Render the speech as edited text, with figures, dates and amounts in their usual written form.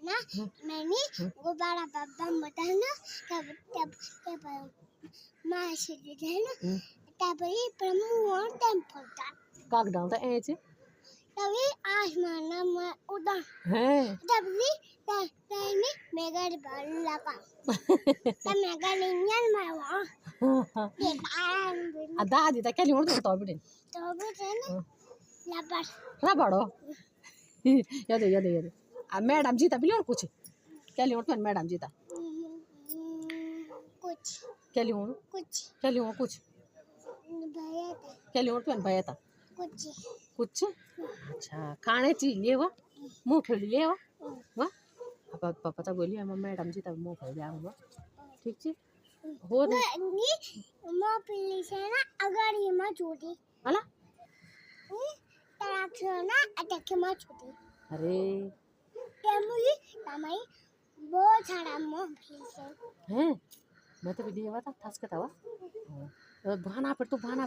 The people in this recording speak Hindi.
ना मैंने वो बड़ा बाबा मता ना तब तब तब माँ से है ना तब ये प्रमुख टेम्पल था काग डालता ऐ चे तभी आसमान में उड़ा है तभी तभी मेगा बाल लगा तब मेगा लिंगन में वहाँ ada di ta kali won to bidin तो भी है ना लबर rabado yade a madam ji ta bilion kuch kali won madam ji ta कुछ kali won kuch भैया था kali won baya ta कुछ कुछ अच्छा खाने चीज लेवा मुंह फेर लेवा वाह पापा पापा तो बोली हम मैडम जी तब मुंह फेर जाऊंगा ठीक छे हो रे माँ पिल्ली से ना अगर ये माँ छोटी हला तराक से ना अटैक माँ छोटी अरे तेमुली तमाई बहुत सारा माँ पिल्ली से हैं मैं तो भी लेवा था ठस के तवा बहाना पर तो बहाना